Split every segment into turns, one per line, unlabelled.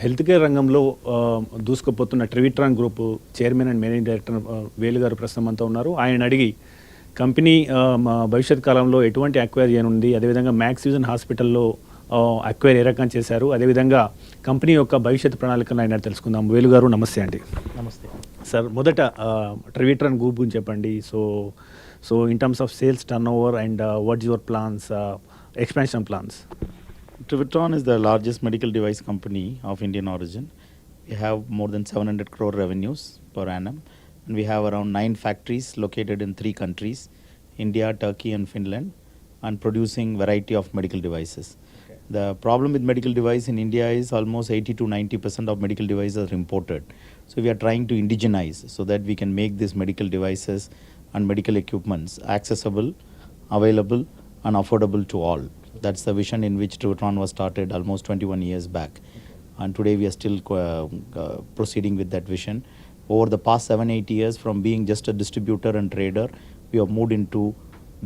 Health care రంగంలో దూసుకుపోతున్న Trivitron group chairman and managing director Velu గారు ప్రస్తుతం అంతా ఉన్నారు. ఆయన అడిగి కంపెనీ భవిష్యత్ కాలంలో ఎటువంటి అక్వైర్ చేయనుంది, అదేవిధంగా మ్యాక్సివిజన్ హాస్పిటల్లో అక్వైర్ ఏ రకం చేశారు, అదేవిధంగా కంపెనీ యొక్క భవిష్యత్ ప్రణాళికను ఆయన తెలుసుకుందాం. వేలు గారు నమస్తే అండి.
నమస్తే
సార్, మొదట ట్రివిట్రాన్ గ్రూప్ గురించి చెప్పండి. So in terms of sales turn over and what is your plans, expansion plans?
Trivitron is the largest medical device company of Indian origin. We have more than 700 crore revenues per annum, and we have around 9 factories located in 3 countries, India, Turkey and Finland, and producing variety of medical devices. Okay. The problem with medical device in India is almost 80 to 90% of medical devices are imported. So we are trying to indigenize so that we can make these medical devices and medical equipments accessible, available and affordable to all. That's the vision in which Trivitron was started almost 21 years back. And today we are still proceeding with that vision. Over the past 7-8 years, from being just a distributor and trader, we have moved into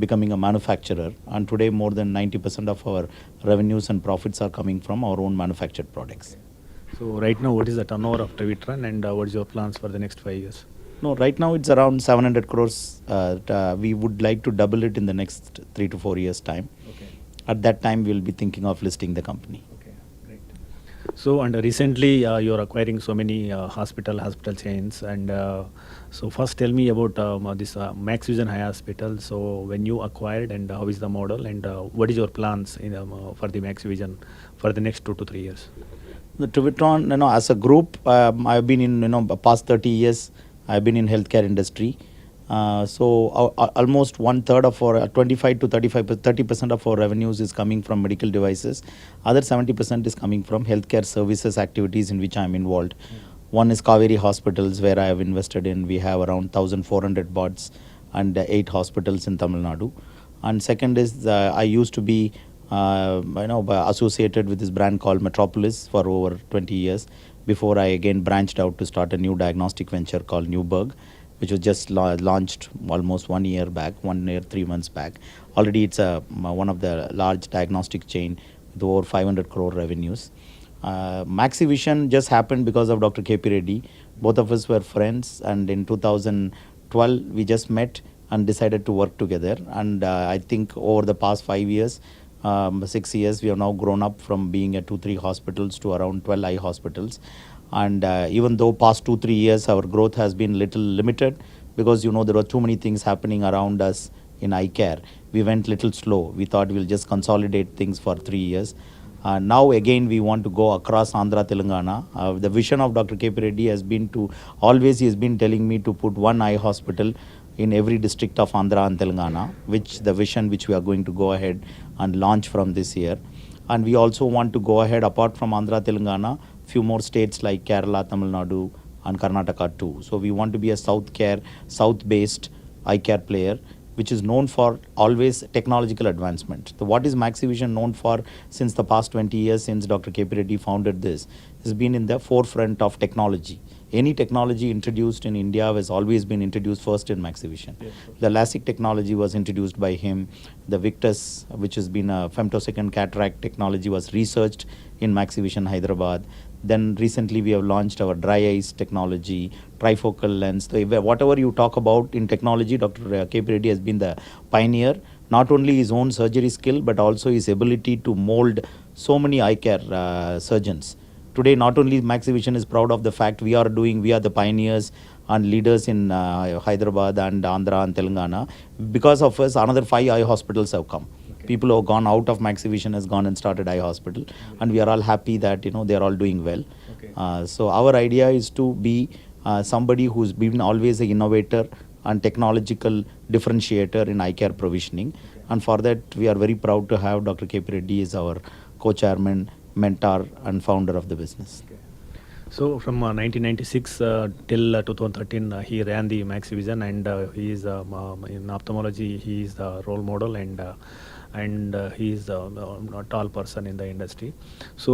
becoming a manufacturer. And today more than 90% of our revenues and profits are coming from our own manufactured products.
So right now, what is the turnover of Trivitron and what is your plans for the next 5 years?
No, right now it's around 700 crores. We would like to double it in the next 3 to 4 years' time.
Okay.
At that time, we'll be thinking of listing the company.
Okay, great. So, and recently you're acquiring so many hospital chains. And so first tell me about this Maxivision High Hospital. So when you acquired and how is the model and what is your plans for the Maxivision for the next 2 to 3 years?
The Trivitron, as a group, I've been in, past 30 years, I've been in healthcare industry. So almost 1/3 of our 25 to 30% of our revenues is coming from medical devices. Other 70% is coming from healthcare services activities in which I'm involved. One is Kaveri Hospitals, where I have invested in. We have around 1,400 beds and 8 hospitals in Tamil Nadu. And second is I used to be associated with this brand called Metropolis for over 20 years before I again branched out to start a new diagnostic venture called Neuberg, which was just launched almost 1 year back, 1 year, 3 months back. Already it's one of the large diagnostic chain with over 500 crore revenues. Maxivision just happened because of Dr. KP Reddy. Both of us were friends, and in 2012 we just met and decided to work together. And I think over the past 5 years, 6 years, we have now grown up from being at 2-3 hospitals to around 12 eye hospitals. And even though past 2-3 years our growth has been little limited because there were too many things happening around us in eye care, we went little slow. We thought we'll just consolidate things for 3 years. Now again we want to go across Andhra, Telangana. The vision of Dr. KP Reddy has been he has been telling me to put 1 eye hospital in every district of Andhra and Telangana, which the vision which we are going to go ahead and launch from this year. And we also want to go ahead, apart from Andhra, Telangana, few more states like Kerala, Tamil Nadu and Karnataka too. So we want to be a south-based eye care player, which is known for always technological advancement. So what is Maxivision known for since the past 20 years, since Dr. KP Reddy founded this, has been in the forefront of technology. Any technology introduced in India has always been introduced first in Maxivision. Yes, okay. The LASIK technology was introduced by him. The Victus, which has been a femtosecond cataract technology, was researched in Maxivision, Hyderabad. Then recently we have launched our dry eyes technology, trifocal lens. So whatever you talk about in technology, Dr. KP Reddy has been the pioneer. Not only his own surgery skill, but also his ability to mold so many eye care surgeons. Today, not only Maxivision is proud of the fact we are the pioneers and leaders in Hyderabad and Andhra and Telangana. Because of us, another 5 eye hospitals have come. Okay. People who have gone out of Maxivision has gone and started eye hospital. Okay. And we are all happy that they are all doing well. Okay. So our idea is to be somebody who's been always an innovator and technological differentiator in eye care provisioning. Okay. And for that, we are very proud to have Dr. KP Reddy as our co-chairman, mentor and founder of the business.
Okay. So from 1996 till 2013 he ran the Maxivision, and he is in ophthalmology he is the role model, and he is a tall person in the industry. So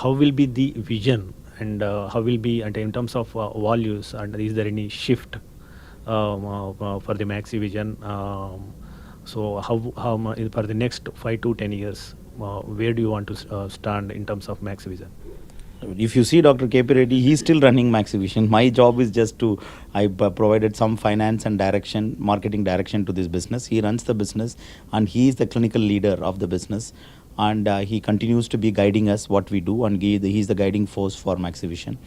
how will be the vision, and how will be, and in terms of values, and is there any shift for the Maxivision? So how for the next 5 to 10 years, where do you want to stand in terms of Maxivision?
If you see Dr. KP Reddy, he's still running Maxivision. My job is just to, I provided some finance and direction, marketing direction to this business. He runs the business and he is the clinical leader of the business. And he continues to be guiding us what we do, and he's the guiding force for Maxivision.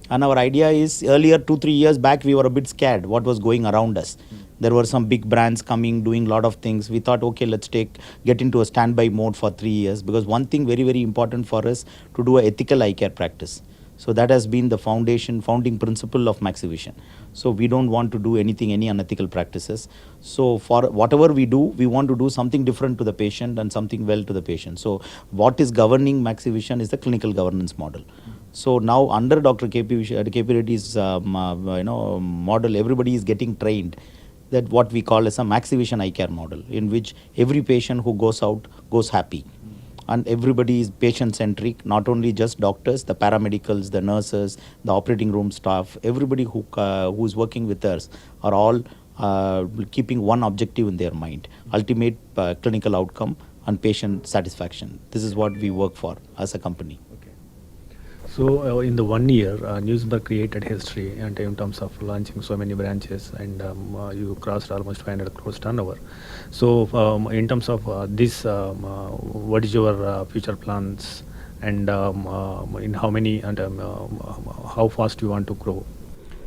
And our idea is, earlier 2-3 years back, we were a bit scared what was going around us. There were some big brands coming, doing a lot of things. We thought, okay, let's get into a standby mode for 3 years, because one thing very, very important for us to do an ethical eye care practice. So that has been the founding principle of Maxivision. So we don't want to do any unethical practices. So for whatever we do, we want to do something different to the patient and something well to the patient. So what is governing Maxivision is the clinical governance model. So now under Dr. KP Reddy's model, everybody is getting trained that what we call as a Maxivision eye care model, in which every patient who goes out goes happy. And everybody is patient-centric, not only just doctors, the paramedicals, the nurses, the operating room staff, everybody who is working with us are all keeping one objective in their mind: ultimate clinical outcome and patient satisfaction. This is what we work for as a company.
So in the 1 year, Neuberg created history and in terms of launching so many branches, and you crossed almost 500 crores turnover. So in terms of this, what is your future plans, and in how many, and how fast you want to grow?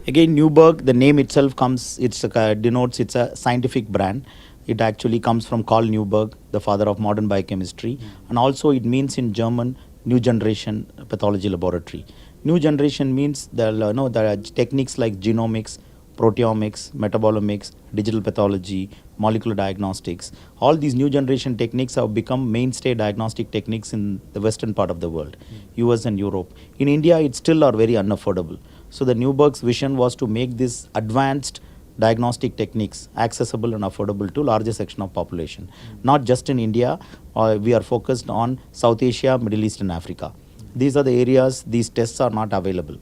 Again, Neuberg, the name itself denotes it's a scientific brand. It actually comes from Karl Neuberg, the father of modern biochemistry, and also it means in German new generation pathology laboratory. New generation means the techniques like genomics, proteomics, metabolomics, digital pathology, molecular diagnostics. All these new generation techniques have become mainstay diagnostic techniques in the western part of the world, US and Europe. In India, it still are very unaffordable. So the Neuberg's vision was to make this advanced diagnostic techniques accessible and affordable to larger section of population. Not just in India, we are focused on South Asia, Middle East and Africa. These are the areas these tests are not available,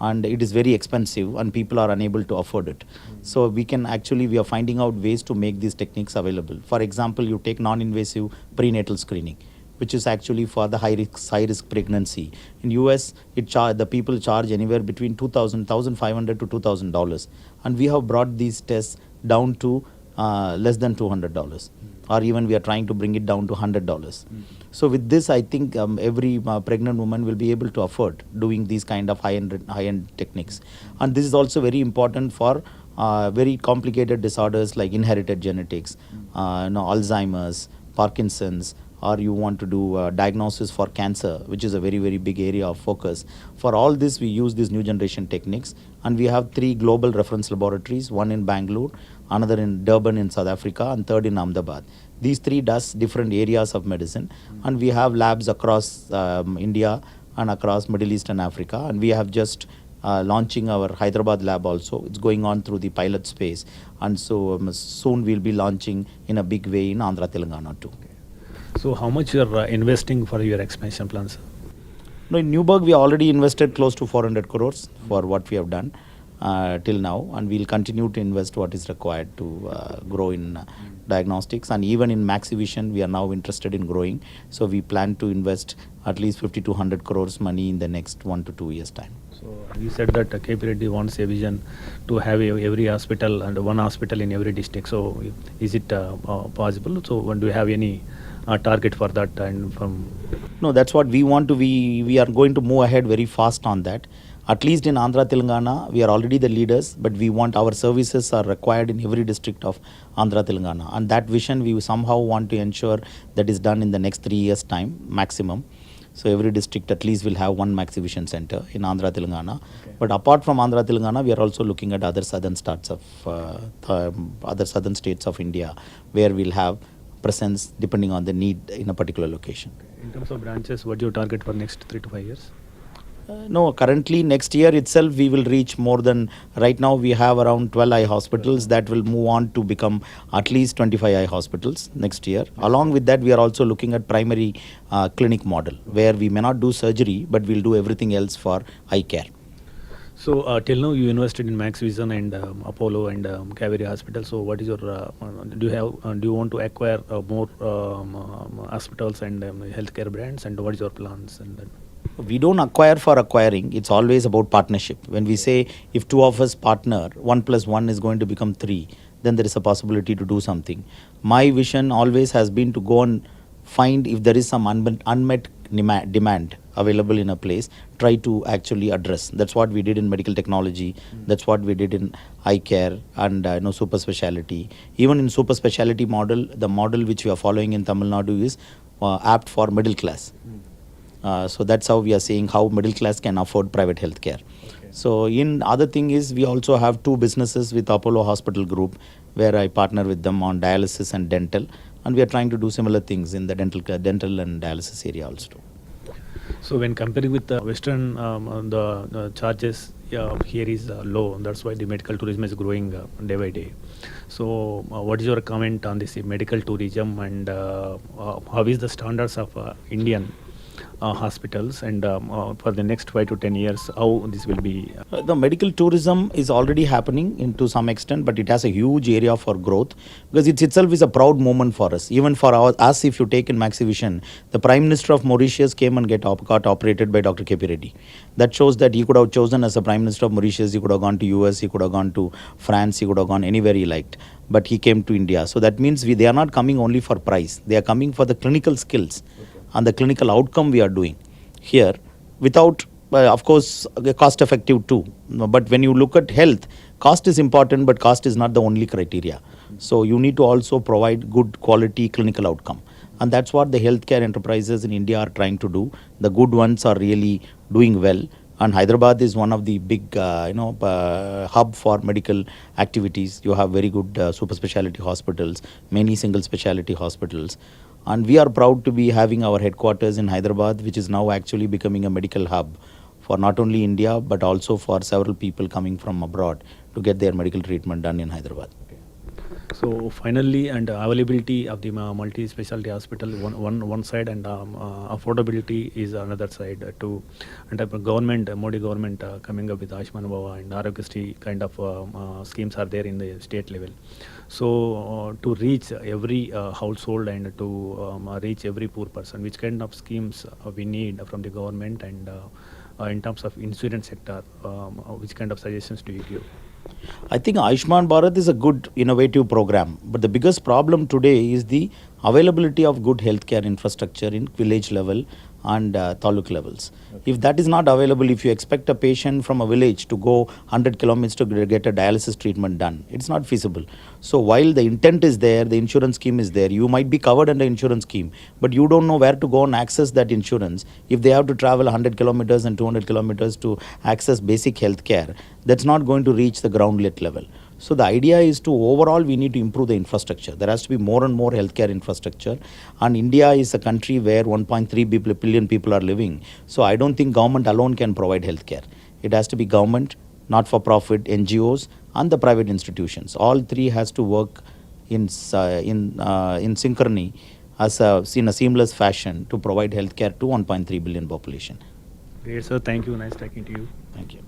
and it is very expensive and people are unable to afford it. So we are finding out ways to make these techniques available. For example, you take non-invasive prenatal screening, which is actually for the high risk pregnancy. In US, the people charge anywhere between $1,500 to $2,000, and we have brought these tests down to less than $200, or even we are trying to bring it down to $100. So with this, I think every pregnant woman will be able to afford doing these kind of high-end techniques. And this is also very important for very complicated disorders like inherited genetics, Alzheimer's, Parkinson's, or you want to do diagnosis for cancer, which is a very, very big area of focus. For all this, we use these new generation techniques, and we have 3 global reference laboratories, one in Bangalore, another in Durban in South Africa, and third in Ahmedabad. These 3 does different areas of medicine, and we have labs across India and across Middle East and Africa, and we have just launching our Hyderabad lab also. It's going on through the pilot space, and so soon we'll be launching in a big way in Andhra, Telangana too.
So how much you are investing for your expansion plans?
No, in Neuberg, we already invested close to 400 crores for what we have done till now, and we'll continue to invest what is required to grow in diagnostics. And even in Maxivision, we are now interested in growing. So we plan to invest at least 50 to 100 crores money in the next 1 to 2 years' time.
So you said that KP Reddy wants a vision to have every hospital and one hospital in every district. So is it possible? So do you have any target for that? And from
No, that's what we want to. We are going to move ahead very fast on that. At least in Andhra, Telangana, we are already the leaders, but we want our services are required in every district of Andhra, Telangana. And that vision we somehow want to ensure that is done in the next 3 years' time maximum. So every district at least will have one Maxivision center in Andhra, Telangana. Okay. But apart from Andhra, Telangana, we are also looking at other southern states of India, where we'll have presence depending on the need in a particular location.
Okay. In terms of branches, what do you target for next 3 to 5 years?
No, currently next year itself we will reach more than, right now we have around 12 eye hospitals that will move on to become at least 25 eye hospitals next year. Along with that, we are also looking at primary clinic model, where we may not do surgery, but we'll do everything else for eye care.
So till now you invested in Maxivision and Apollo and Kaveri Hospital. So what is your do you want to acquire more hospitals and healthcare brands, and what is your plans? And
We don't acquire for acquiring. It's always about partnership. When we say if two of us partner, 1 plus 1 is going to become 3, then there is a possibility to do something. My vision always has been to go and find if there is some unmet demand available in a place, try to actually address. That's what we did in medical technology. That's what we did in eye care and super specialty. Even in super specialty model, the model which we are following in Tamil Nadu is apt for middle class. So that's how we are saying how middle class can afford private health care.
Okay.
So in other thing is we also have 2 businesses with Apollo Hospital Group where I partner with them on dialysis and dental, and we are trying to do similar things in the dental and dialysis area also.
So when comparing with the Western, the charges here is low. That's why the medical tourism is growing day by day. So what is your comment on this medical tourism, and how is the standards of Indian hospitals, and for the next 5 to 10 years, how this will be?
The medical tourism is already happening to some extent, but it has a huge area for growth because it itself is a proud moment for us. Even for us, if you take in Maxivision, the Prime Minister of Mauritius came and got operated by Dr. K.P. Reddy. That shows that he could have chosen as a Prime Minister of Mauritius, he could have gone to US, he could have gone to France, he could have gone anywhere he liked. But he came to India. So that means they are not coming only for price. They are coming for the clinical skills and the clinical outcome we are doing here without, of course, cost effective too. But when you look at health, cost is important, but cost is not the only criteria. So you need to also provide good quality clinical outcome. And that's what the healthcare enterprises in India are trying to do. The good ones are really doing well. And Hyderabad is one of the big, hub for medical activities. You have very good super specialty hospitals, many single specialty hospitals. And we are proud to be having our headquarters in Hyderabad, which is now actually becoming a medical hub for not only India, but also for several people coming from abroad to get their medical treatment done in Hyderabad.
So finally, and availability of the multi-specialty hospital one side, and affordability is another side too. And government, Modi government coming up with Ayushman Bhava and Aarogyasri kind of schemes are there in the state level. So to reach every household and to reach every poor person, which kind of schemes we need from the government, and in terms of insurance sector, which kind of suggestions do you give?
I think Ayushman Bharat is a good innovative program, but the biggest problem today is the availability of good healthcare infrastructure in village level and taluk levels. Okay. If that is not available, if you expect a patient from a village to go 100 kilometers to get a dialysis treatment done, it's not feasible. So while the intent is there, the insurance scheme is there, you might be covered under insurance scheme, but you don't know where to go and access that insurance. If they have to travel 100 kilometers and 200 kilometers to access basic health care, that's not going to reach the groundlet level. So the idea is to overall we need to improve the infrastructure. There has to be more and more healthcare infrastructure, and India is a country where 1.3 billion people are living. So I don't think government alone can provide healthcare. It has to be government, not-for-profit, NGOs, and the private institutions. All three has to work in synchrony in a seamless fashion to provide healthcare to 1.3 billion population.
Great, sir. Thank you. Nice talking to you.
Thank you.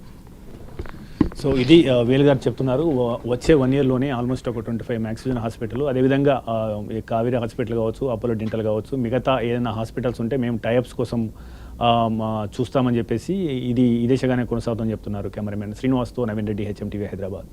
So ఇది వేలు గారు చెప్తున్నారు, వచ్చే 1 yearలోనే almost ఒక 25 Maxivision hospital, అదేవిధంగా Kaveri hospital కావచ్చు, Apollo dental కావచ్చు, మిగతా ఏదైనా హాస్పిటల్స్ ఉంటే మేము టైఅప్స్ కోసం చూస్తామని చెప్పేసి ఇది ఈ దిశగానే కొనసాగుతుందని చెప్తున్నారు. కెమెరామెన్ శ్రీనివాస్తో నవీన్ రెడ్డి, హెచ్ఎంటీవీ హైదరాబాద్.